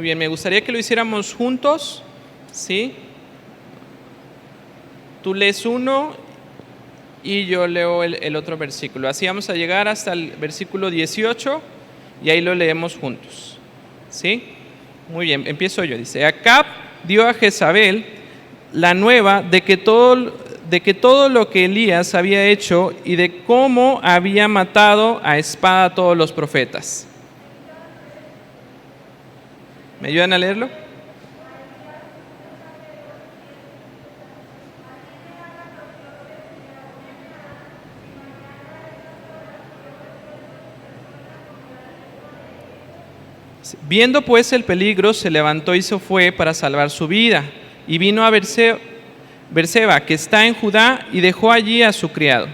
bien, me gustaría que lo hiciéramos juntos, ¿sí? Tú lees uno y yo leo el otro versículo. Así vamos a llegar hasta el versículo 18 y ahí lo leemos juntos, ¿sí? Muy bien, empiezo yo. Dice, Acab dio a Jezabel la nueva de que todo lo que Elías había hecho y de cómo había matado a espada a todos los profetas. ¿Me ayudan a leerlo? Viendo pues el peligro, se levantó y se fue para salvar su vida, y vino a Berseba, que está en Judá, y dejó allí a su criado.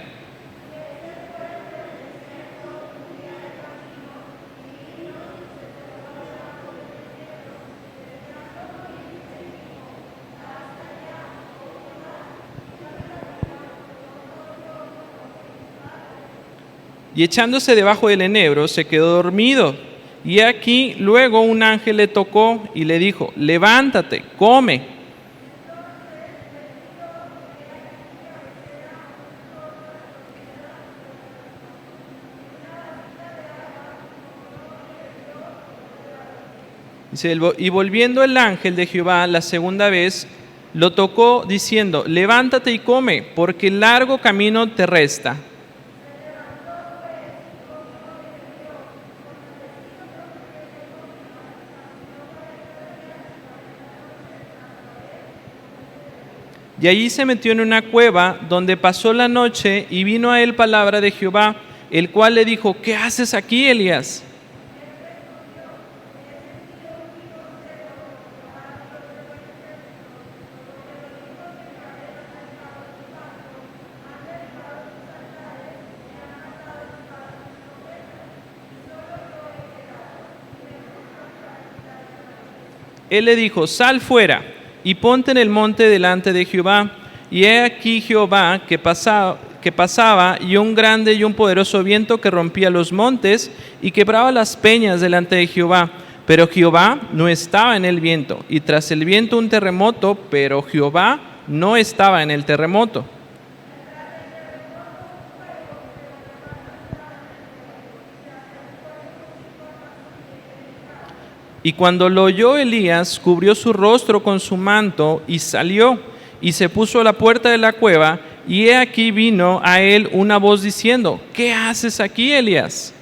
Y echándose debajo del enebro, se quedó dormido. Y aquí luego un ángel le tocó y le dijo, levántate, come. Dice, y volviendo el ángel de Jehová la segunda vez, lo tocó diciendo, levántate y come, porque largo camino te resta. Y allí se metió en una cueva donde pasó la noche y vino a él palabra de Jehová, el cual le dijo, ¿qué haces aquí, Elías? Él le dijo, sal fuera y ponte en el monte delante de Jehová. Y he aquí Jehová que pasaba, y un grande y un poderoso viento que rompía los montes y quebraba las peñas delante de Jehová. Pero Jehová no estaba en el viento, y tras el viento un terremoto, pero Jehová no estaba en el terremoto. Y cuando lo oyó Elías, cubrió su rostro con su manto y salió y se puso a la puerta de la cueva. Y he aquí vino a él una voz diciendo, ¿qué haces aquí, Elías?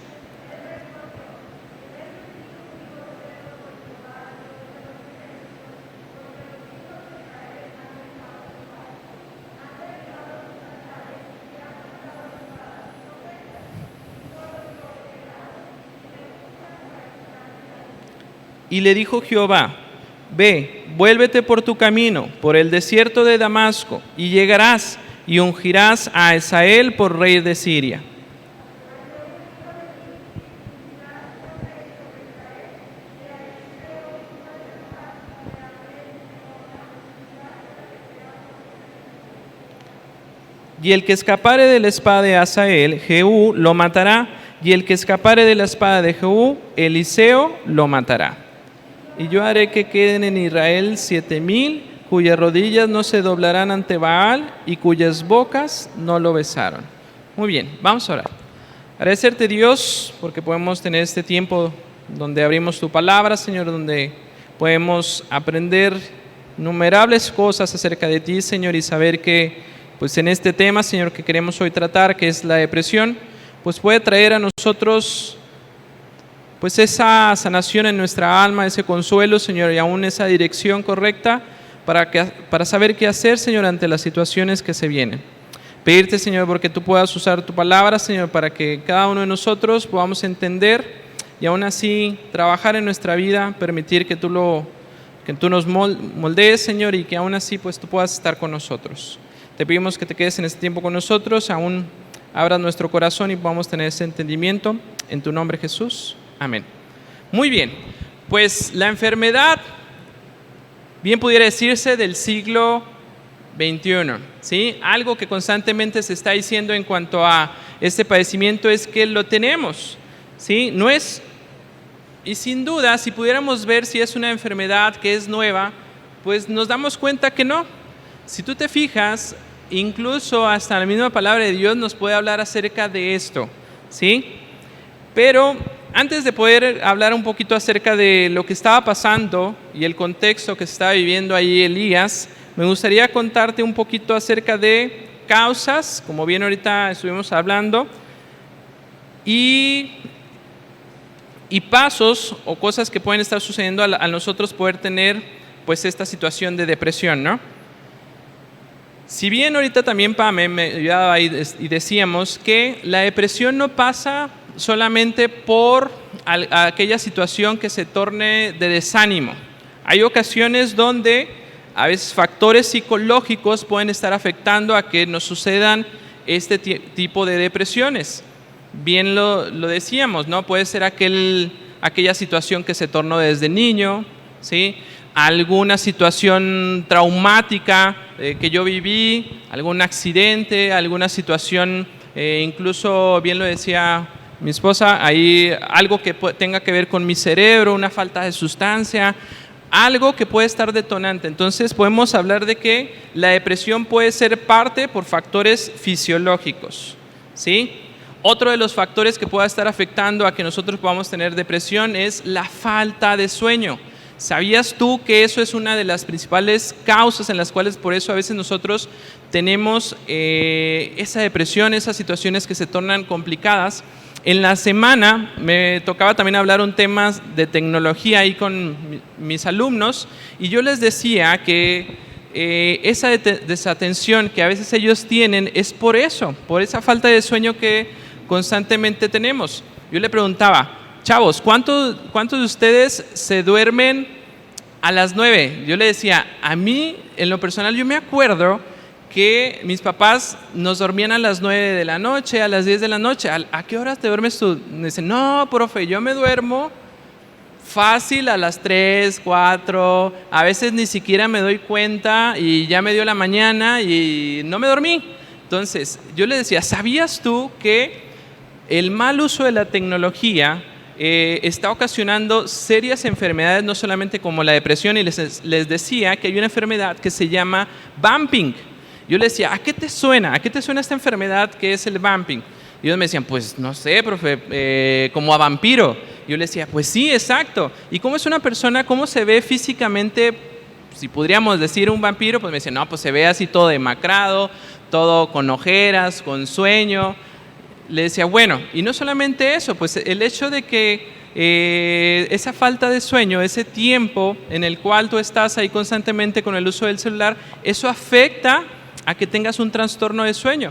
Y le dijo Jehová, ve, vuélvete por tu camino, por el desierto de Damasco, y llegarás y ungirás a Hazael por rey de Siria. Y el que escapare de la espada de Hazael, Jehú lo matará, y el que escapare de la espada de Jehú, Eliseo lo matará. Y yo haré que queden en Israel 7,000, cuyas rodillas no se doblarán ante Baal y cuyas bocas no lo besaron. Muy bien, vamos a orar. Agradecerte, Dios, porque podemos tener este tiempo donde abrimos tu palabra, Señor, donde podemos aprender innumerables cosas acerca de ti, Señor, y saber que pues en este tema, Señor, que queremos hoy tratar, que es la depresión, pues puede traer a nosotros pues esa sanación en nuestra alma, ese consuelo, Señor, y aún esa dirección correcta para saber qué hacer, Señor, ante las situaciones que se vienen. Pedirte, Señor, porque tú puedas usar tu palabra, Señor, para que cada uno de nosotros podamos entender y aún así trabajar en nuestra vida, permitir que tú nos moldees, Señor, y que aún así pues tú puedas estar con nosotros. Te pedimos que te quedes en este tiempo con nosotros, aún abras nuestro corazón y podamos tener ese entendimiento. En tu nombre, Jesús. Amén. Muy bien, pues la enfermedad, bien pudiera decirse, del siglo XXI, ¿sí? Algo que constantemente se está diciendo en cuanto a este padecimiento es que lo tenemos, ¿sí? No es Y sin duda, si pudiéramos ver si es una enfermedad que es nueva, pues nos damos cuenta que no. Si tú te fijas, incluso hasta la misma palabra de Dios nos puede hablar acerca de esto, ¿sí? Pero antes de poder hablar un poquito acerca de lo que estaba pasando y el contexto que estaba viviendo ahí Elías, me gustaría contarte un poquito acerca de causas, como bien ahorita estuvimos hablando, y pasos o cosas que pueden estar sucediendo a nosotros poder tener pues esta situación de depresión, ¿no? Si bien ahorita también Pame me ayudaba y decíamos que la depresión no pasa solamente por aquella situación que se torne de desánimo. Hay ocasiones donde a veces factores psicológicos pueden estar afectando a que nos sucedan este tipo de depresiones. Bien lo decíamos, ¿no? Puede ser aquella situación que se tornó desde niño, ¿sí? Alguna situación traumática que yo viví, algún accidente, alguna situación, incluso bien lo decía mi esposa, ahí algo que tenga que ver con mi cerebro, una falta de sustancia, algo que puede estar detonante. Entonces podemos hablar de que la depresión puede ser parte por factores fisiológicos, ¿sí? Otro de los factores que pueda estar afectando a que nosotros podamos tener depresión es la falta de sueño. ¿Sabías tú que eso es una de las principales causas en las cuales por eso a veces nosotros tenemos esa depresión, esas situaciones que se tornan complicadas? En la semana me tocaba también hablar un tema de tecnología ahí con mis alumnos y yo les decía que esa desatención que a veces ellos tienen es por eso, por esa falta de sueño que constantemente tenemos. Yo le preguntaba, chavos, ¿cuántos de ustedes se duermen a las 9? Yo le decía, a mí, en lo personal, yo me acuerdo que mis papás nos dormían a las 9 de la noche, a las 10 de la noche. ¿A qué horas te duermes tú? Me dicen, no, profe, yo me duermo fácil a las 3, 4, a veces ni siquiera me doy cuenta y ya me dio la mañana y no me dormí. Entonces, yo le decía, ¿sabías tú que el mal uso de la tecnología está ocasionando serias enfermedades, no solamente como la depresión? Y les decía que hay una enfermedad que se llama vamping. Yo les decía, ¿a qué te suena? ¿A qué te suena esta enfermedad que es el vamping? Y ellos me decían, pues no sé, profe, como a vampiro. Yo les decía, pues sí, exacto. ¿Y cómo es una persona, cómo se ve físicamente? Si podríamos decir un vampiro, pues me decían, no, pues se ve así todo demacrado, todo con ojeras, con sueño. Le decía, bueno, y no solamente eso, pues el hecho de que esa falta de sueño, ese tiempo en el cual tú estás ahí constantemente con el uso del celular, eso afecta a que tengas un trastorno de sueño.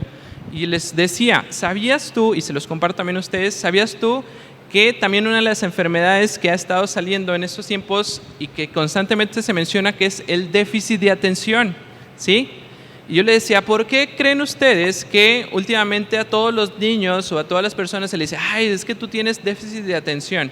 Y les decía, ¿sabías tú, y se los comparto también a ustedes, ¿sabías tú que también una de las enfermedades que ha estado saliendo en estos tiempos y que constantemente se menciona que es el déficit de atención? ¿Sí? Y yo le decía, ¿por qué creen ustedes que últimamente a todos los niños o a todas las personas se les dice, ay, es que tú tienes déficit de atención?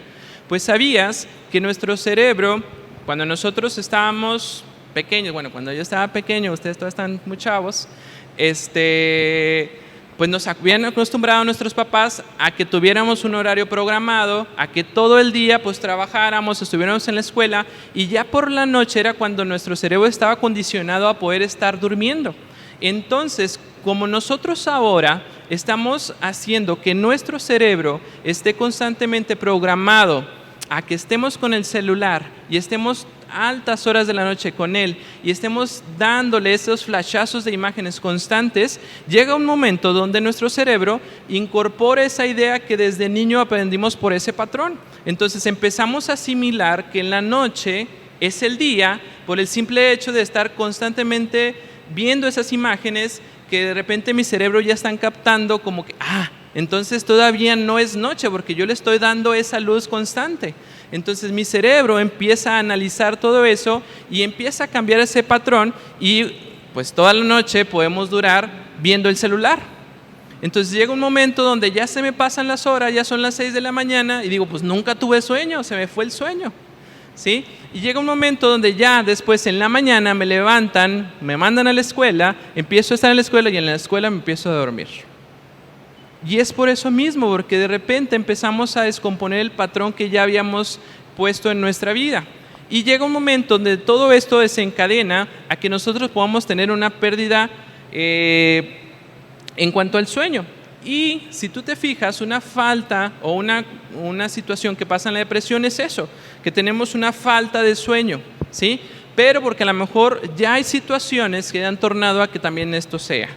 Pues sabías que nuestro cerebro, cuando nosotros estábamos pequeños, bueno, cuando yo estaba pequeño, ustedes todos están muy chavos, pues nos habían acostumbrado nuestros papás a que tuviéramos un horario programado, a que todo el día pues trabajáramos, estuviéramos en la escuela y ya por la noche era cuando nuestro cerebro estaba condicionado a poder estar durmiendo. Entonces, como nosotros ahora estamos haciendo que nuestro cerebro esté constantemente programado a que estemos con el celular y estemos altas horas de la noche con él y estemos dándole esos flashazos de imágenes constantes, llega un momento donde nuestro cerebro incorpora esa idea que desde niño aprendimos por ese patrón. Entonces empezamos a asimilar que en la noche es el día por el simple hecho de estar constantemente viendo esas imágenes que de repente mi cerebro ya están captando como que, entonces todavía no es noche porque yo le estoy dando esa luz constante. Entonces mi cerebro empieza a analizar todo eso y empieza a cambiar ese patrón y pues toda la noche podemos durar viendo el celular. Entonces llega un momento donde ya se me pasan las horas, ya son las 6 de la mañana y digo, pues nunca tuve sueño, se me fue el sueño, ¿sí? Y llega un momento donde ya después en la mañana me levantan, me mandan a la escuela, empiezo a estar en la escuela y en la escuela me empiezo a dormir. Y es por eso mismo, porque de repente empezamos a descomponer el patrón que ya habíamos puesto en nuestra vida. Y llega un momento donde todo esto desencadena a que nosotros podamos tener una pérdida en cuanto al sueño. Y si tú te fijas, una falta o una situación que pasa en la depresión es eso, que tenemos una falta de sueño, ¿sí? Pero porque a lo mejor ya hay situaciones que han tornado a que también esto sea.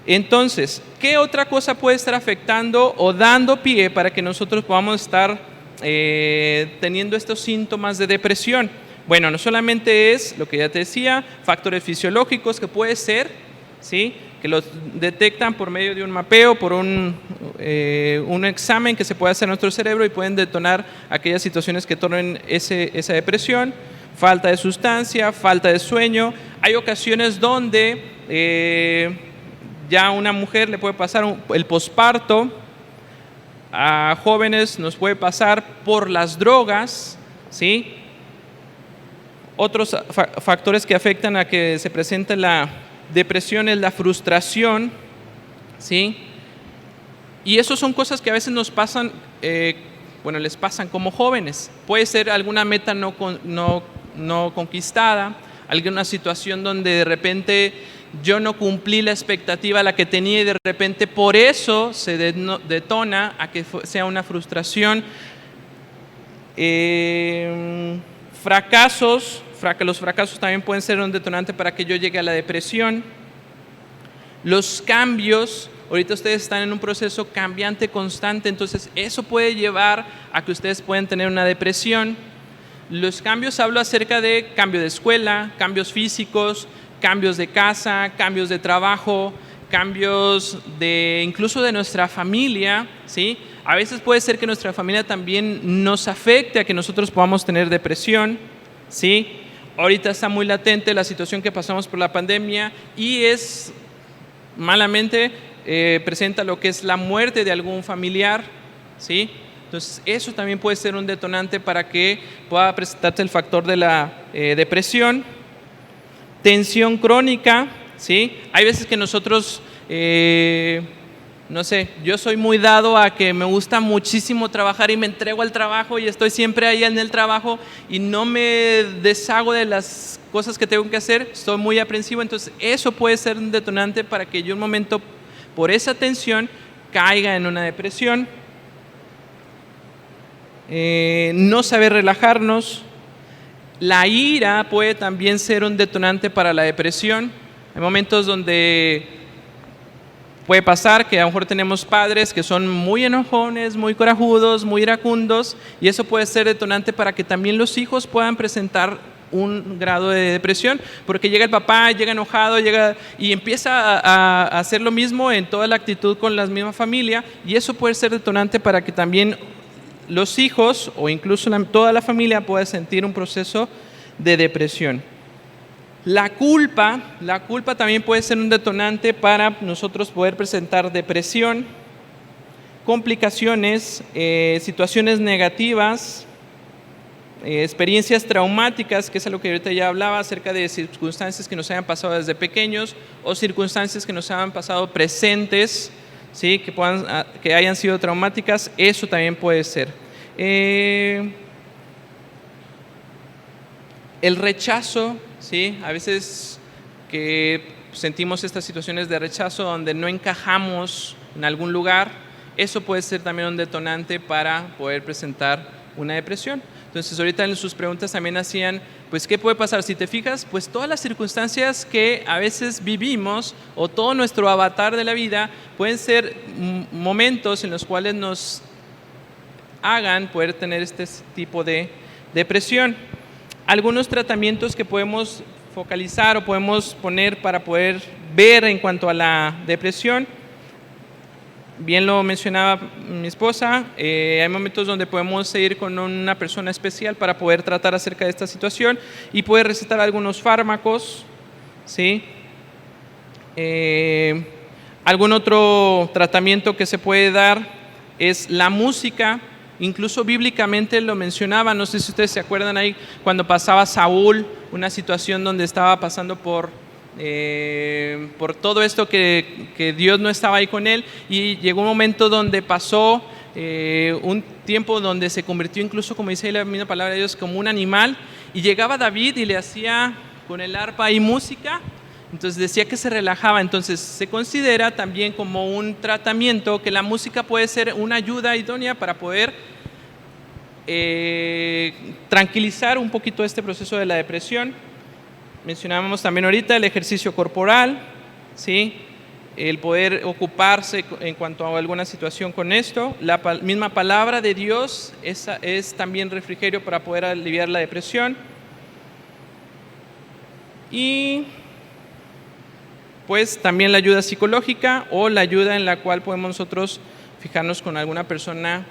Entonces, ¿qué otra cosa puede estar afectando o dando pie para que nosotros podamos estar teniendo estos síntomas de depresión? Bueno, no solamente es lo que ya te decía, factores fisiológicos que puede ser, ¿sí?, que los detectan por medio de un mapeo, por un examen que se puede hacer en nuestro cerebro y pueden detonar aquellas situaciones que tornen esa depresión. Falta de sustancia, falta de sueño. Hay ocasiones donde ya a una mujer le puede pasar el posparto, a jóvenes nos puede pasar por las drogas, ¿sí? Otros factores que afectan a que se presente la depresión es la frustración, ¿sí? Y eso son cosas que a veces nos pasan, les pasan como jóvenes. Puede ser alguna meta no conquistada, alguna situación donde de repente yo no cumplí la expectativa a la que tenía y de repente por eso se detona a que sea una frustración. Los fracasos también pueden ser un detonante para que yo llegue a la depresión. Los cambios, ahorita ustedes están en un proceso cambiante constante, entonces eso puede llevar a que ustedes puedan tener una depresión. Los cambios, hablo acerca de cambio de escuela, cambios físicos, cambios de casa, cambios de trabajo, cambios incluso de nuestra familia, ¿sí? A veces puede ser que nuestra familia también nos afecte a que nosotros podamos tener depresión, ¿sí? Ahorita está muy latente la situación que pasamos por la pandemia y es malamente presenta lo que es la muerte de algún familiar, ¿sí? Entonces eso también puede ser un detonante para que pueda presentarse el factor de la depresión. Tensión crónica, ¿sí? Hay veces que nosotros, yo soy muy dado a que me gusta muchísimo trabajar y me entrego al trabajo y estoy siempre ahí en el trabajo y no me deshago de las cosas que tengo que hacer, estoy muy aprensivo, entonces eso puede ser un detonante para que yo un momento, por esa tensión, caiga en una depresión. No saber relajarnos. La ira puede también ser un detonante para la depresión. Hay momentos donde puede pasar que a lo mejor tenemos padres que son muy enojones, muy corajudos, muy iracundos, y eso puede ser detonante para que también los hijos puedan presentar un grado de depresión, porque llega el papá, llega enojado, y empieza a hacer lo mismo en toda la actitud con la misma familia, y eso puede ser detonante para que también los hijos o incluso toda la familia pueda sentir un proceso de depresión. La culpa también puede ser un detonante para nosotros poder presentar depresión, complicaciones, situaciones negativas, experiencias traumáticas, que es lo que ahorita ya hablaba, acerca de circunstancias que nos hayan pasado desde pequeños o circunstancias que nos hayan pasado presentes, ¿sí? que hayan sido traumáticas, eso también puede ser. El rechazo, ¿sí? A veces que sentimos estas situaciones de rechazo donde no encajamos en algún lugar, eso puede ser también un detonante para poder presentar una depresión. Entonces ahorita en sus preguntas también hacían, pues ¿qué puede pasar? Si te fijas, pues todas las circunstancias que a veces vivimos o todo nuestro avatar de la vida pueden ser momentos en los cuales nos hagan poder tener este tipo de depresión. Algunos tratamientos que podemos focalizar o podemos poner para poder ver en cuanto a la depresión, bien lo mencionaba mi esposa, hay momentos donde podemos ir con una persona especial para poder tratar acerca de esta situación y poder recetar algunos fármacos, ¿sí? Algún otro tratamiento que se puede dar es la música, incluso bíblicamente lo mencionaba, no sé si ustedes se acuerdan ahí cuando pasaba Saúl, una situación donde estaba pasando por por todo esto que Dios no estaba ahí con él, y llegó un momento donde pasó un tiempo donde se convirtió incluso, como dice la misma palabra de Dios, como un animal, y llegaba David y le hacía con el arpa y música, entonces decía que se relajaba. Entonces se considera también como un tratamiento, que la música puede ser una ayuda idónea para poder tranquilizar un poquito este proceso de la depresión. Mencionábamos también ahorita el ejercicio corporal, ¿sí? El poder ocuparse en cuanto a alguna situación con esto. La misma palabra de Dios es también refrigerio para poder aliviar la depresión. Y pues también la ayuda psicológica, o la ayuda en la cual podemos nosotros fijarnos con alguna persona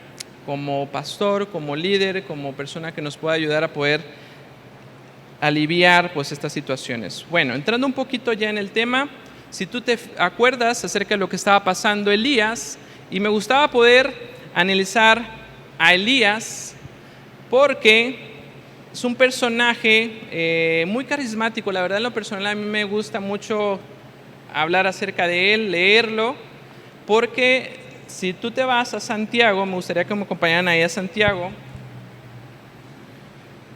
como pastor, como líder, como persona que nos pueda ayudar a poder aliviar pues estas situaciones. Bueno, entrando un poquito ya en el tema, si tú te acuerdas acerca de lo que estaba pasando Elías, y me gustaba poder analizar a Elías porque es un personaje muy carismático. La verdad, en lo personal a mí me gusta mucho hablar acerca de él, leerlo, porque si tú te vas a Santiago, me gustaría que me acompañaran ahí a Santiago,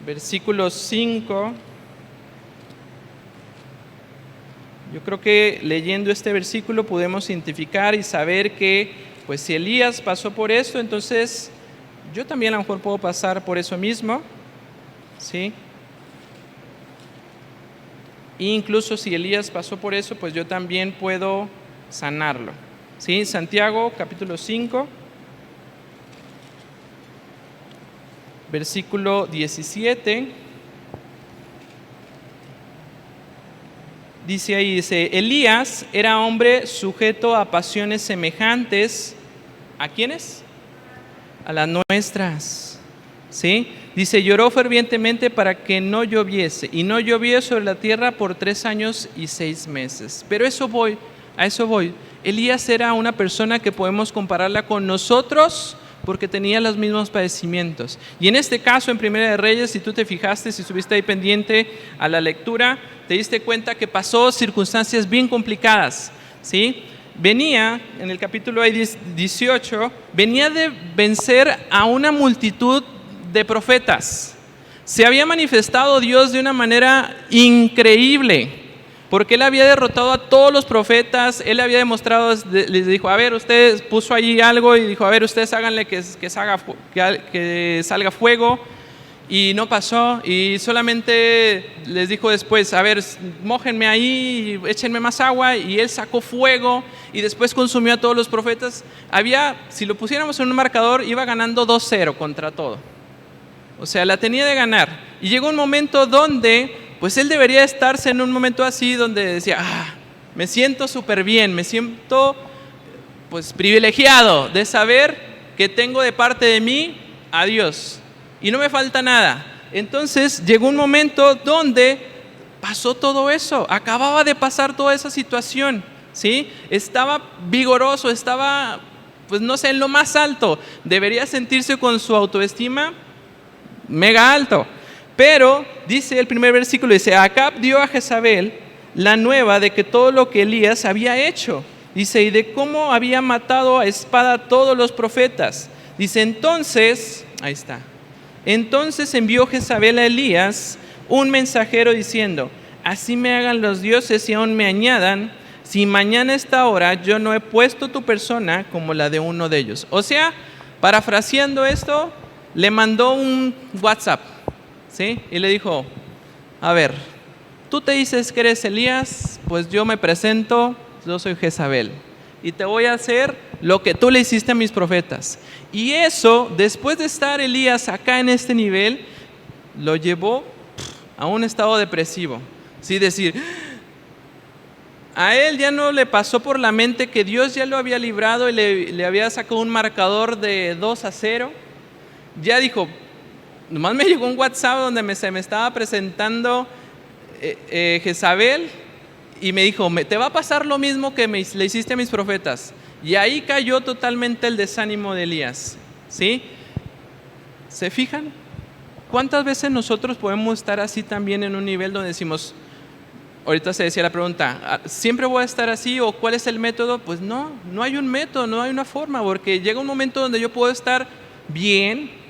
versículo 5. Yo creo que leyendo este versículo podemos identificar y saber que, pues si Elías pasó por esto, entonces yo también a lo mejor puedo pasar por eso mismo, ¿sí? E incluso si Elías pasó por eso, pues yo también puedo sanarlo, ¿sí? Santiago capítulo 5, versículo 17. Dice ahí, Elías era hombre sujeto a pasiones semejantes. ¿A quiénes? A las nuestras, ¿sí? Dice, lloró fervientemente para que no lloviese, y no llovió sobre la tierra por 3 años y 6 meses. Pero a eso voy. Elías era una persona que podemos compararla con nosotros, porque tenía los mismos padecimientos. Y en este caso, en Primera de Reyes, si tú te fijaste, si estuviste ahí pendiente a la lectura, te diste cuenta que pasó circunstancias bien complicadas, ¿sí? Venía, en el capítulo 18, venía de vencer a una multitud de profetas. Se había manifestado Dios de una manera increíble, porque él había derrotado a todos los profetas. Él había demostrado, les dijo, a ver, ustedes, puso allí algo y dijo, a ver, ustedes háganle que salga fuego, y no pasó. Y solamente les dijo después, a ver, mójenme ahí, échenme más agua, y él sacó fuego y después consumió a todos los profetas. Si lo pusiéramos en un marcador, iba ganando 2-0 contra todo. O sea, la tenía de ganar. Y llegó un momento donde pues él debería estarse en un momento así donde decía, me siento súper bien, me siento pues privilegiado de saber que tengo de parte de mí a Dios y no me falta nada. Entonces llegó un momento donde pasó todo eso, acababa de pasar toda esa situación, ¿sí? Estaba vigoroso, estaba pues no sé, en lo más alto, debería sentirse con su autoestima mega alto. Pero dice el primer versículo, dice, Acab dio a Jezabel la nueva de que todo lo que Elías había hecho. Dice, y de cómo había matado a espada a todos los profetas. Dice, entonces envió Jezabel a Elías un mensajero diciendo, así me hagan los dioses y aún me añadan, si mañana a esta hora yo no he puesto tu persona como la de uno de ellos. O sea, parafraseando esto, le mandó un WhatsApp, ¿sí? Y le dijo, a ver, tú te dices que eres Elías, pues yo me presento, yo soy Jezabel, y te voy a hacer lo que tú le hiciste a mis profetas. Y eso, después de estar Elías acá en este nivel, lo llevó a un estado depresivo. ¿Sí? Decir, a él ya no le pasó por la mente que Dios ya lo había librado y le había sacado un marcador de 2-0. Ya dijo, nomás me llegó un WhatsApp donde se me estaba presentando Jezabel y me dijo, te va a pasar lo mismo que le hiciste a mis profetas. Y ahí cayó totalmente el desánimo de Elías, ¿sí? ¿Se fijan? ¿Cuántas veces nosotros podemos estar así también en un nivel donde decimos, ahorita se decía la pregunta, ¿siempre voy a estar así o cuál es el método? Pues no, no hay un método, no hay una forma, porque llega un momento donde yo puedo estar bien,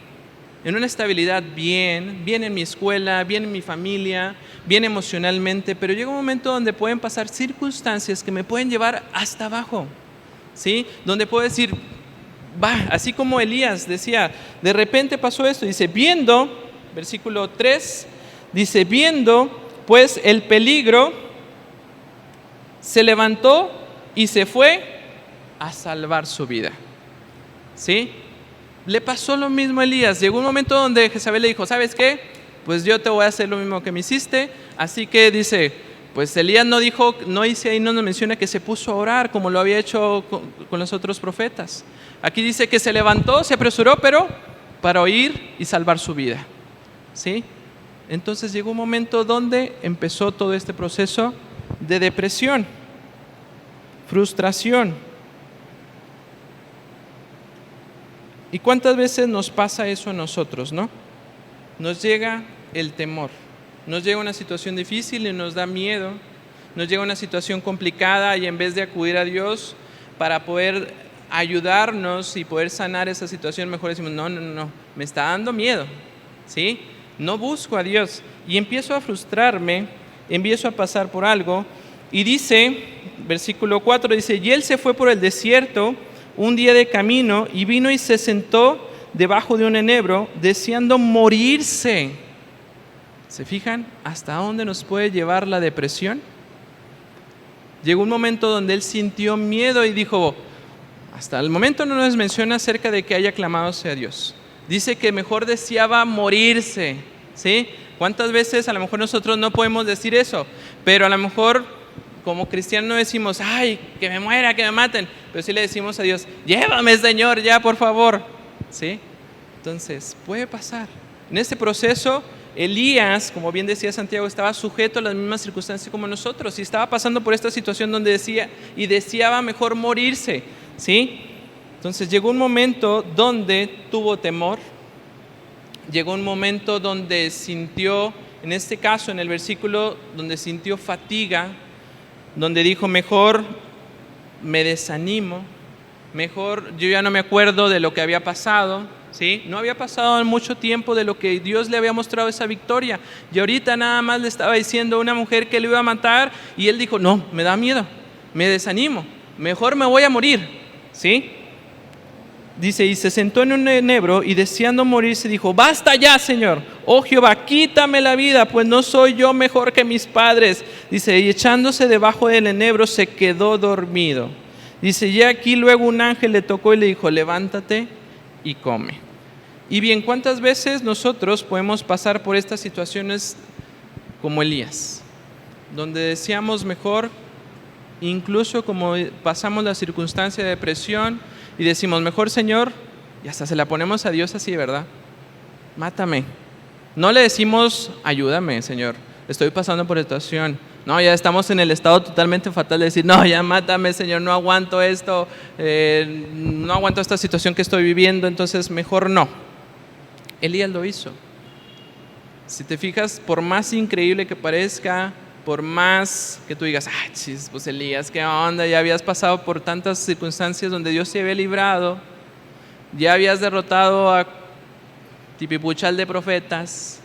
en una estabilidad bien en mi escuela, bien en mi familia, bien emocionalmente, pero llega un momento donde pueden pasar circunstancias que me pueden llevar hasta abajo, ¿sí? Donde puedo decir, así como Elías decía, de repente pasó esto, dice, versículo 3, dice, viendo pues el peligro, se levantó y se fue a salvar su vida, ¿sí? Le pasó lo mismo a Elías. Llegó un momento donde Jezabel le dijo, ¿sabes qué? Pues yo te voy a hacer lo mismo que me hiciste. Así que dice, pues Elías no dice ahí, no nos menciona que se puso a orar como lo había hecho con los otros profetas. Aquí dice que se levantó, se apresuró, pero para oír y salvar su vida, ¿sí? Entonces llegó un momento donde empezó todo este proceso de depresión, frustración. ¿Y cuántas veces nos pasa eso a nosotros, no? Nos llega el temor, nos llega una situación difícil y nos da miedo, nos llega una situación complicada y en vez de acudir a Dios para poder ayudarnos y poder sanar esa situación, mejor decimos, no, me está dando miedo, ¿sí? No busco a Dios y empiezo a frustrarme, empiezo a pasar por algo y dice, versículo 4, dice, y él se fue por el desierto un día de camino y vino y se sentó debajo de un enebro deseando morirse. ¿Se fijan hasta dónde nos puede llevar la depresión? Llegó un momento donde él sintió miedo y dijo, hasta el momento no nos menciona acerca de que haya clamado hacia Dios. Dice que mejor deseaba morirse, ¿sí? ¿Cuántas veces a lo mejor nosotros no podemos decir eso? Pero a lo mejor como cristianos no decimos, ay, que me muera, que me maten, pero sí le decimos a Dios, llévame Señor, ya por favor, ¿sí? Entonces, puede pasar. En este proceso, Elías, como bien decía Santiago, estaba sujeto a las mismas circunstancias como nosotros y estaba pasando por esta situación donde deseaba mejor morirse, ¿sí? Entonces llegó un momento donde tuvo temor, llegó un momento donde sintió, en este caso, en el versículo, donde sintió fatiga, donde dijo, mejor me desanimo, mejor yo ya no me acuerdo de lo que había pasado, ¿sí? No había pasado mucho tiempo de lo que Dios le había mostrado esa victoria y ahorita nada más le estaba diciendo a una mujer que le iba a matar y él dijo, no, me da miedo, me desanimo, mejor me voy a morir, ¿sí? Dice, y se sentó en un enebro y deseando morirse dijo, basta ya, Señor, oh Jehová, quítame la vida, pues no soy yo mejor que mis padres. Dice, y echándose debajo del enebro se quedó dormido. Dice, y aquí luego un ángel le tocó y le dijo, levántate y come. Y bien, ¿cuántas veces nosotros podemos pasar por estas situaciones como Elías? Donde deseamos mejor, incluso como pasamos la circunstancia de depresión, y decimos, mejor Señor, y hasta se la ponemos a Dios así, ¿verdad? Mátame. No le decimos, ayúdame Señor, estoy pasando por situación. No, ya estamos en el estado totalmente fatal de decir, no, ya mátame Señor, no aguanto esto, no aguanto esta situación que estoy viviendo, entonces mejor no. Elías lo hizo. Si te fijas, por más increíble que parezca, por más que tú digas, pues Elías, ¿qué onda? Ya habías pasado por tantas circunstancias donde Dios te había librado, ya habías derrotado a tipipuchal de profetas,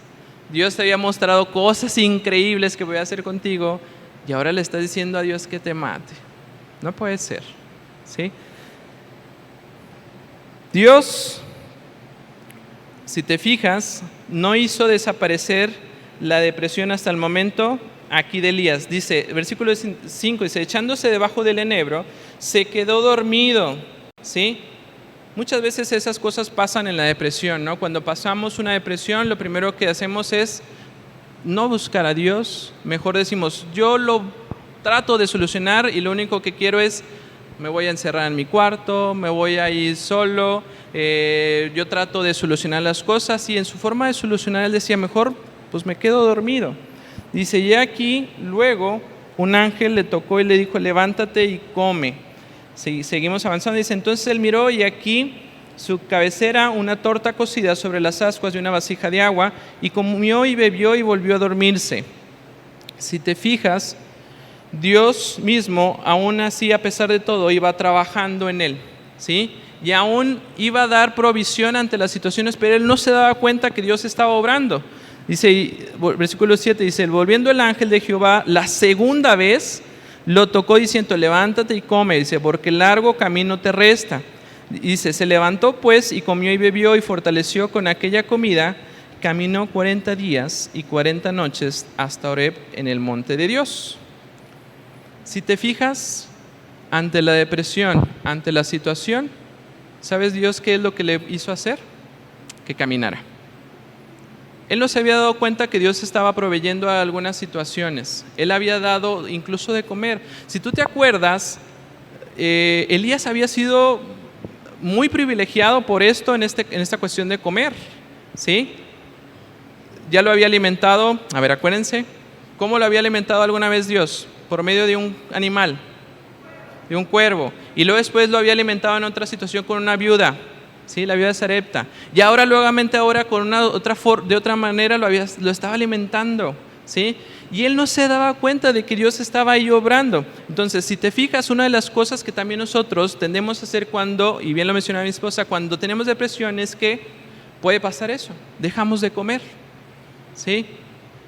Dios te había mostrado cosas increíbles que voy a hacer contigo y ahora le estás diciendo a Dios que te mate. No puede ser, ¿sí? Dios, si te fijas, no hizo desaparecer la depresión hasta el momento aquí de Elías. Dice, versículo 5, dice, echándose debajo del enebro, se quedó dormido, ¿sí? Muchas veces esas cosas pasan en la depresión, ¿no? Cuando pasamos una depresión, lo primero que hacemos es no buscar a Dios, mejor decimos, yo lo trato de solucionar y lo único que quiero es, me voy a encerrar en mi cuarto, me voy a ir solo, yo trato de solucionar las cosas y en su forma de solucionar él decía, mejor pues me quedo dormido. Dice, y aquí luego un ángel le tocó y le dijo, levántate y come. Seguimos avanzando, dice, entonces él miró y aquí su cabecera una torta cocida sobre las ascuas de una vasija de agua y comió y bebió y volvió a dormirse. Si te fijas, Dios mismo, aún así, a pesar de todo, iba trabajando en él, ¿sí? Y aún iba a dar provisión ante las situaciones, pero él no se daba cuenta que Dios estaba obrando. Dice, versículo 7, dice, volviendo el ángel de Jehová la segunda vez, lo tocó diciendo, levántate y come, dice, porque largo camino te resta. Dice, se levantó pues y comió y bebió y fortaleció con aquella comida, caminó 40 días y 40 noches hasta Horeb en el monte de Dios. Si te fijas, ante la depresión, ante la situación, ¿sabes Dios qué es lo que le hizo hacer? Que caminara. Él no se había dado cuenta que Dios estaba proveyendo a algunas situaciones. Él había dado incluso de comer. Si tú te acuerdas, Elías había sido muy privilegiado por esto en esta cuestión de comer, ¿sí? Ya lo había alimentado. A ver, acuérdense, ¿cómo lo había alimentado alguna vez Dios? Por medio de un animal, de un cuervo. Y luego después lo había alimentado en otra situación con una viuda, ¿sí? La viuda de Sarepta. Y ahora nuevamente con de otra manera lo estaba alimentando, ¿sí? Y él no se daba cuenta de que Dios estaba ahí obrando. Entonces, si te fijas, una de las cosas que también nosotros tendemos a hacer cuando, y bien lo mencionaba mi esposa, cuando tenemos depresión es que puede pasar eso, dejamos de comer, ¿sí?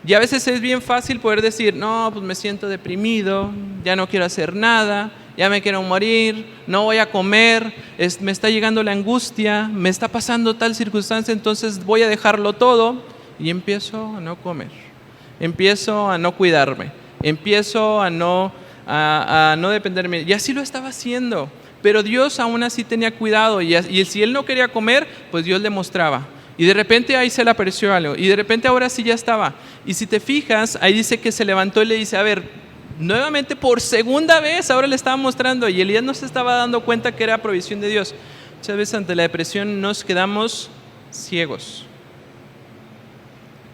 Y a veces es bien fácil poder decir, no, pues me siento deprimido, ya no quiero hacer nada, ya me quiero morir, no voy a comer, me está llegando la angustia, me está pasando tal circunstancia, entonces voy a dejarlo todo y empiezo a no comer, empiezo a no cuidarme, empiezo a no dependerme. Y así lo estaba haciendo, pero Dios aún así tenía cuidado y si él no quería comer, pues Dios le mostraba. Y de repente ahí se le apareció algo. Y de repente ahora sí ya estaba. Y si te fijas, ahí dice que se levantó y le dice, a ver, nuevamente por segunda vez, ahora le estaba mostrando. Y Elías no se estaba dando cuenta que era provisión de Dios. Muchas veces ante la depresión nos quedamos ciegos.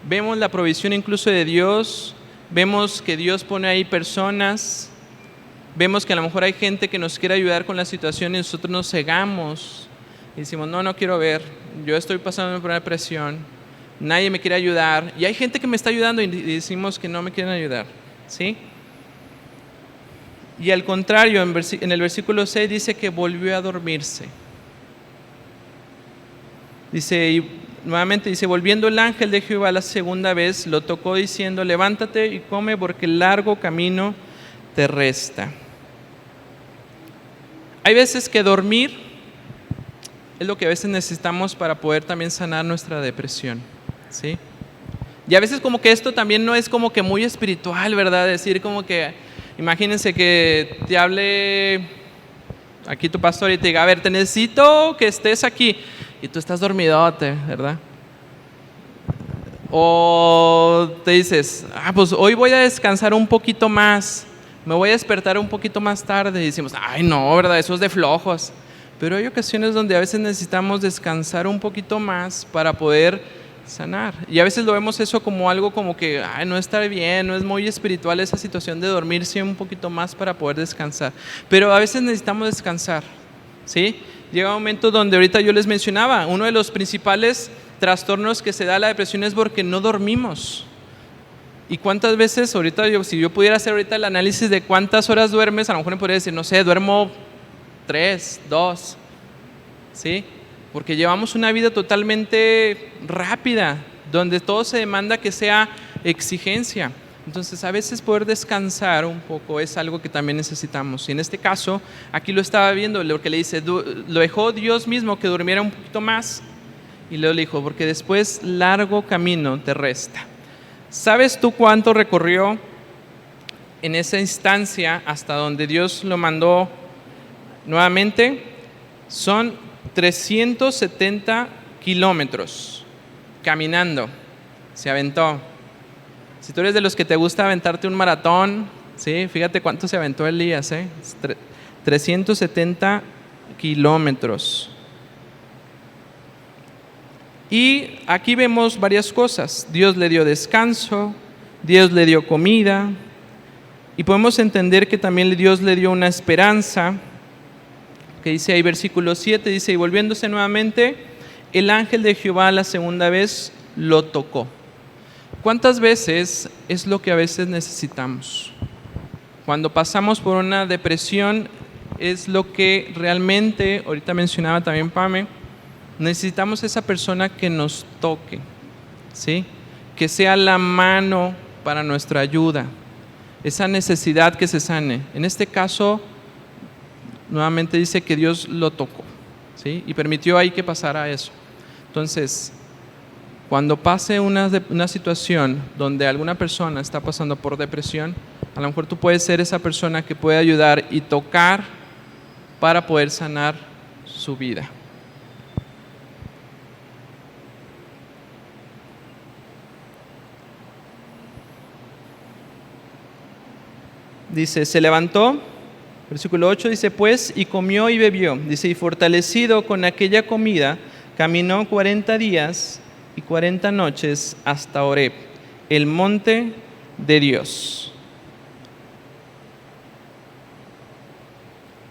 Vemos la provisión incluso de Dios. Vemos que Dios pone ahí personas. Vemos que a lo mejor hay gente que nos quiere ayudar con la situación y nosotros nos cegamos. Y decimos, no quiero ver, yo estoy pasando por una depresión, nadie me quiere ayudar, y hay gente que me está ayudando y decimos que no me quieren ayudar, ¿sí? Y al contrario, en el versículo 6 dice que volvió a dormirse. Dice, y nuevamente dice, volviendo el ángel de Jehová la segunda vez, lo tocó diciendo, levántate y come porque el largo camino te resta. Hay veces que dormir es lo que a veces necesitamos para poder también sanar nuestra depresión, ¿sí? Y a veces como que esto también no es como que muy espiritual, ¿verdad? Decir como que, imagínense que te hable aquí tu pastor y te diga, a ver, te necesito que estés aquí, y tú estás dormidote, ¿verdad? O te dices, pues hoy voy a descansar un poquito más, me voy a despertar un poquito más tarde, y decimos, ay no, ¿verdad? Eso es de flojos. Pero hay ocasiones donde a veces necesitamos descansar un poquito más para poder sanar. Y a veces lo vemos eso como algo como que no está bien, no es muy espiritual esa situación de dormirse un poquito más para poder descansar. Pero a veces necesitamos descansar, ¿sí? Llega un momento donde ahorita yo les mencionaba, uno de los principales trastornos que se da a la depresión es porque no dormimos. ¿Y cuántas veces ahorita, si yo pudiera hacer ahorita el análisis de cuántas horas duermes, a lo mejor me podría decir, no sé, duermo 3, 2, ¿sí? Porque llevamos una vida totalmente rápida, donde todo se demanda que sea exigencia. Entonces, a veces poder descansar un poco es algo que también necesitamos. Y en este caso, aquí lo estaba viendo, lo que le dice, lo dejó Dios mismo que durmiera un poquito más. Y luego le dijo, porque después largo camino te resta. ¿Sabes tú cuánto recorrió en esa instancia hasta donde Dios lo mandó? Nuevamente, son 370 kilómetros caminando, se aventó. Si tú eres de los que te gusta aventarte un maratón, ¿sí? Fíjate cuánto se aventó Elías, 370 kilómetros. Y aquí vemos varias cosas. Dios le dio descanso, Dios le dio comida, y podemos entender que también Dios le dio una esperanza, que dice ahí versículo 7, dice, y volviéndose nuevamente, el ángel de Jehová la segunda vez lo tocó. ¿Cuántas veces es lo que a veces necesitamos? Cuando pasamos por una depresión es lo que realmente, ahorita mencionaba también Pame, necesitamos esa persona que nos toque, ¿sí? Que sea la mano para nuestra ayuda, esa necesidad que se sane. En este caso, nuevamente dice que Dios lo tocó, ¿sí? Y permitió ahí que pasara eso. Entonces, cuando pase una situación donde alguna persona está pasando por depresión, a lo mejor tú puedes ser esa persona que puede ayudar y tocar para poder sanar su vida. Dice, se levantó, versículo 8 dice, pues, y comió y bebió. Dice, y fortalecido con aquella comida, caminó 40 días y 40 noches hasta Horeb, el monte de Dios.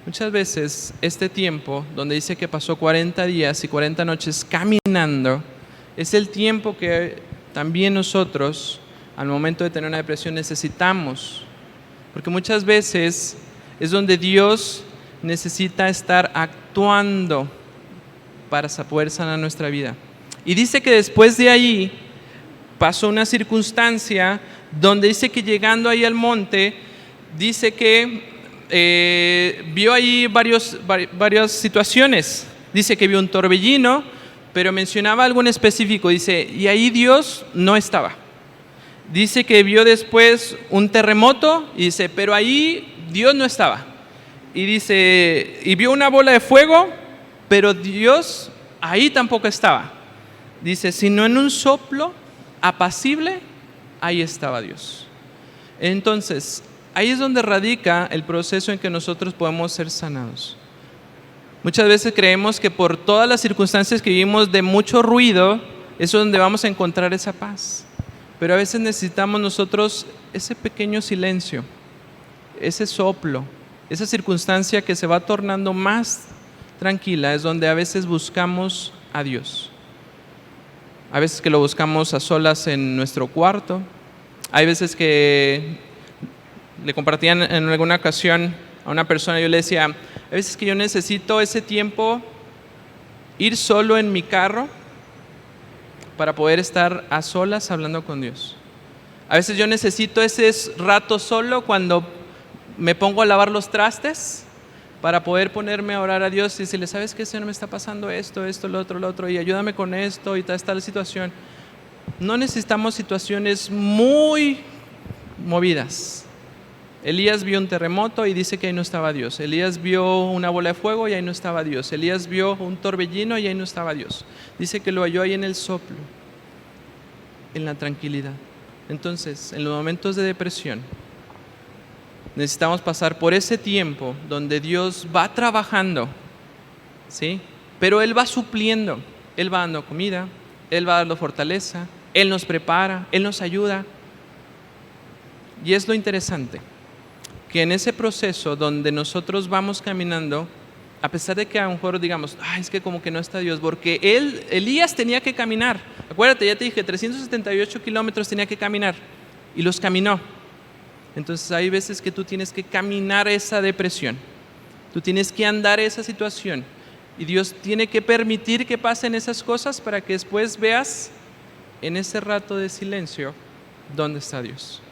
Muchas veces este tiempo, donde dice que pasó 40 días y 40 noches caminando, es el tiempo que también nosotros, al momento de tener una depresión, necesitamos. Porque muchas veces es donde Dios necesita estar actuando para poder sanar nuestra vida. Y dice que después de ahí pasó una circunstancia donde dice que llegando ahí al monte, dice que vio ahí varias situaciones. Dice que vio un torbellino, pero mencionaba algo en específico. Dice, y ahí Dios no estaba. Dice que vio después un terremoto y dice, pero ahí Dios no estaba. Y dice, y vio una bola de fuego, pero Dios ahí tampoco estaba. Dice, sino en un soplo apacible, ahí estaba Dios. Entonces, ahí es donde radica el proceso en que nosotros podemos ser sanados. Muchas veces creemos que por todas las circunstancias que vivimos de mucho ruido, es donde vamos a encontrar esa paz. Pero a veces necesitamos nosotros ese pequeño silencio, ese soplo, esa circunstancia que se va tornando más tranquila, es donde a veces buscamos a Dios. A veces que lo buscamos a solas en nuestro cuarto. Hay veces que le compartían en alguna ocasión a una persona, yo le decía, a veces que yo necesito ese tiempo, ir solo en mi carro, para poder estar a solas hablando con Dios. A veces yo necesito ese rato solo cuando me pongo a lavar los trastes para poder ponerme a orar a Dios y decirle, ¿sabes qué, Señor? Me está pasando esto, lo otro, y ayúdame con esto y tal situación. No necesitamos situaciones muy movidas. Elías vio un terremoto y dice que ahí no estaba Dios. Elías vio una bola de fuego y ahí no estaba Dios. Elías vio un torbellino y ahí no estaba Dios. Dice que lo halló ahí en el soplo, en la tranquilidad. Entonces, en los momentos de depresión, necesitamos pasar por ese tiempo donde Dios va trabajando, ¿sí? Pero Él va supliendo, Él va dando comida, Él va dando fortaleza, Él nos prepara, Él nos ayuda. Y es lo interesante, que en ese proceso donde nosotros vamos caminando, a pesar de que a lo mejor digamos, es que como que no está Dios, porque Elías tenía que caminar. Acuérdate, ya te dije, 378 kilómetros tenía que caminar y los caminó. Entonces hay veces que tú tienes que caminar esa depresión, tú tienes que andar esa situación y Dios tiene que permitir que pasen esas cosas para que después veas en ese rato de silencio dónde está Dios.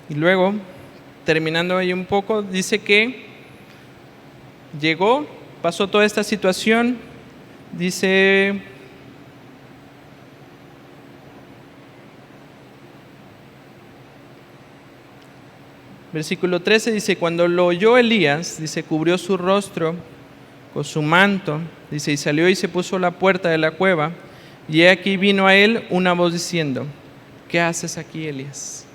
Y luego, terminando ahí un poco, dice que llegó, pasó toda esta situación, dice, versículo 13 dice, cuando lo oyó Elías, dice, cubrió su rostro con su manto, dice, y salió y se puso a la puerta de la cueva, y he aquí vino a él una voz diciendo, ¿qué haces aquí, Elías?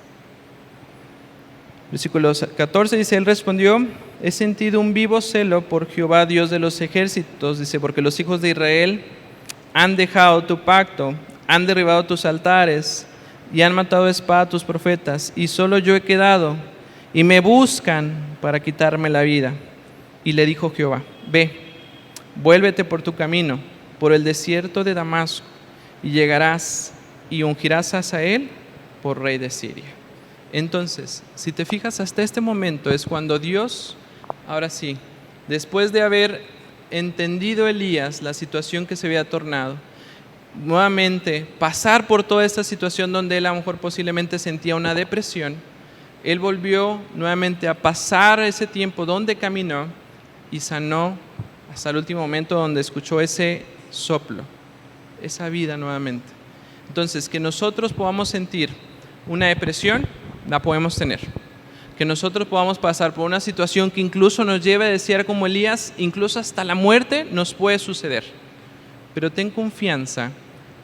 Versículo 14 dice, él respondió, he sentido un vivo celo por Jehová, Dios de los ejércitos, dice, porque los hijos de Israel han dejado tu pacto, han derribado tus altares y han matado a espada a tus profetas, y solo yo he quedado, y me buscan para quitarme la vida. Y le dijo Jehová: ve, vuélvete por tu camino, por el desierto de Damasco, y llegarás y ungirás a Hazael por rey de Siria. Entonces, si te fijas, hasta este momento es cuando Dios, ahora sí, después de haber entendido Elías la situación que se había tornado, nuevamente pasar por toda esta situación donde él a lo mejor posiblemente sentía una depresión, él volvió nuevamente a pasar ese tiempo donde caminó y sanó hasta el último momento donde escuchó ese soplo, esa vida nuevamente. Entonces, que nosotros podamos sentir una depresión, la podemos tener. Que nosotros podamos pasar por una situación que incluso nos lleve a desear como Elías, incluso hasta la muerte nos puede suceder. Pero ten confianza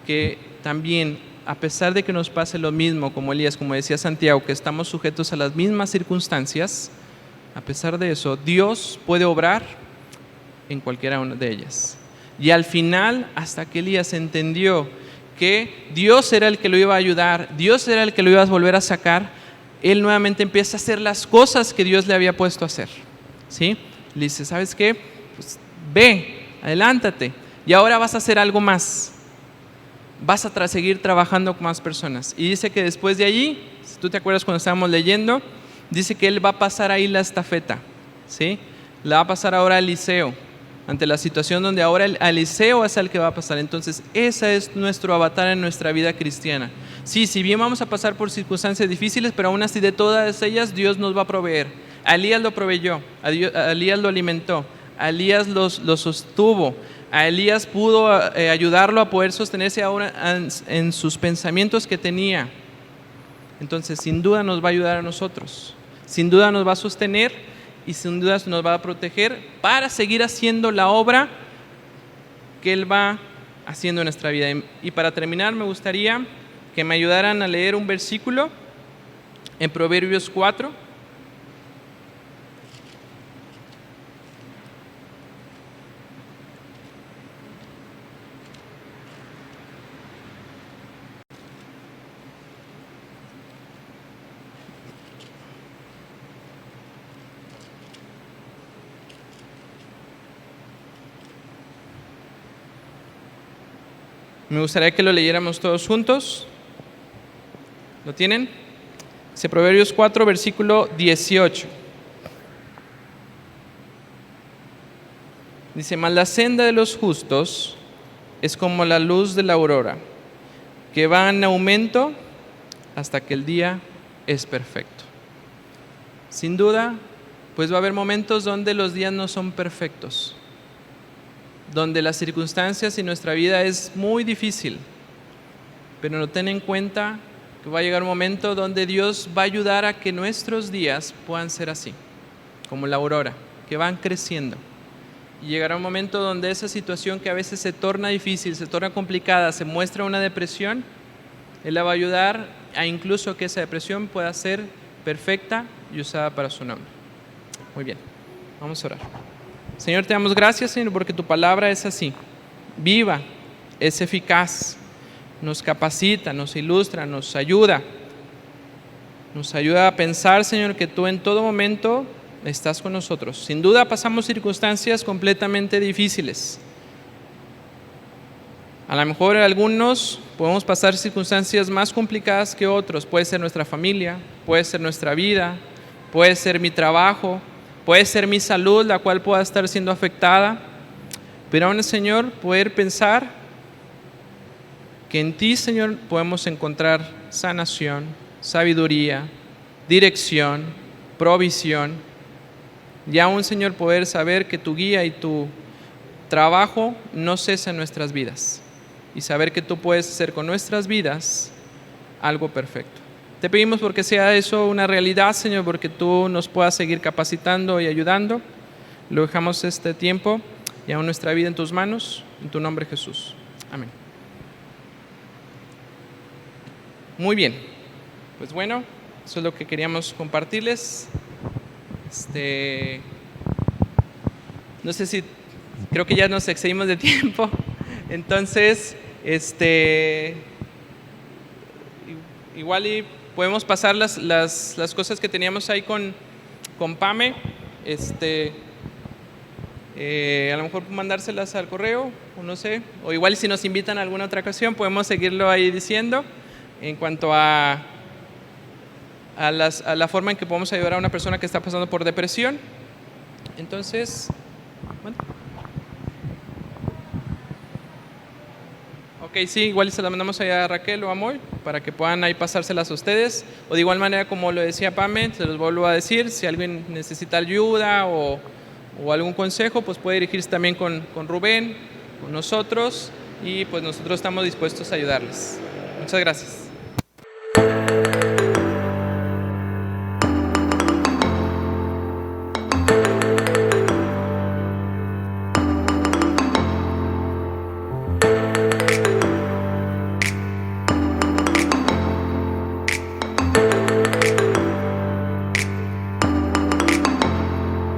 que también, a pesar de que nos pase lo mismo como Elías, como decía Santiago, que estamos sujetos a las mismas circunstancias, a pesar de eso, Dios puede obrar en cualquiera una de ellas. Y al final, hasta que Elías entendió que Dios era el que lo iba a ayudar, Dios era el que lo iba a volver a sacar, él nuevamente empieza a hacer las cosas que Dios le había puesto a hacer, ¿sí? Le dice: ¿sabes qué? Pues ve, adelántate, y ahora vas a hacer algo más. Vas a seguir trabajando con más personas. Y dice que después de allí, si tú te acuerdas cuando estábamos leyendo, dice que él va a pasar ahí la estafeta, ¿sí? La va a pasar ahora a Eliseo, ante la situación donde ahora Eliseo es el que va a pasar. Entonces, ese es nuestro avatar en nuestra vida cristiana. Sí, si bien vamos a pasar por circunstancias difíciles, pero aún así de todas ellas Dios nos va a proveer. A Elías lo proveyó, a Elías lo alimentó, a Elías lo sostuvo, a Elías pudo ayudarlo a poder sostenerse ahora en sus pensamientos que tenía. Entonces, sin duda nos va a ayudar a nosotros, sin duda nos va a sostener y sin duda nos va a proteger para seguir haciendo la obra que Él va haciendo en nuestra vida. Y para terminar, me gustaría que me ayudaran a leer un versículo en Proverbios 4. Me gustaría que lo leyéramos todos juntos. ¿Lo tienen? Dice Proverbios 4, versículo 18. Dice: mas la senda de los justos es como la luz de la aurora, que va en aumento hasta que el día es perfecto. Sin duda, pues va a haber momentos donde los días no son perfectos, donde las circunstancias y nuestra vida es muy difícil, pero no ten en cuenta que va a llegar un momento donde Dios va a ayudar a que nuestros días puedan ser así, como la aurora, que van creciendo. Y llegará un momento donde esa situación que a veces se torna difícil, se torna complicada, se muestra una depresión, Él la va a ayudar a incluso que esa depresión pueda ser perfecta y usada para su nombre. Muy bien, vamos a orar. Señor, te damos gracias, Señor, porque tu palabra es así, viva, es eficaz, nos capacita, nos ilustra, nos ayuda a pensar, Señor, que tú en todo momento estás con nosotros. Sin duda pasamos circunstancias completamente difíciles. A lo mejor algunos podemos pasar circunstancias más complicadas que otros. Puede ser nuestra familia, puede ser nuestra vida, puede ser mi trabajo, puede ser mi salud, la cual pueda estar siendo afectada. Pero aún, Señor, poder pensar que en ti, Señor, podemos encontrar sanación, sabiduría, dirección, provisión. Y aún, Señor, poder saber que tu guía y tu trabajo no cesa en nuestras vidas. Y saber que tú puedes hacer con nuestras vidas algo perfecto. Te pedimos porque sea eso una realidad, Señor, porque tú nos puedas seguir capacitando y ayudando. Lo dejamos este tiempo y aún nuestra vida en tus manos, en tu nombre, Jesús. Amén. Muy bien, pues bueno, eso es lo que queríamos compartirles. No sé si, creo que ya nos excedimos de tiempo, entonces, igual y podemos pasar las cosas que teníamos ahí con Pame. A lo mejor mandárselas al correo, o no sé. O igual si nos invitan a alguna otra ocasión, podemos seguirlo ahí diciendo en cuanto a la forma en que podemos ayudar a una persona que está pasando por depresión. Entonces, bueno. Ok, sí, igual se las mandamos allá a Raquel o a Moy para que puedan ahí pasárselas a ustedes. O de igual manera, como lo decía Pame, se los vuelvo a decir, si alguien necesita ayuda o algún consejo, pues puede dirigirse también con Rubén, con nosotros, y pues nosotros estamos dispuestos a ayudarles. Muchas gracias.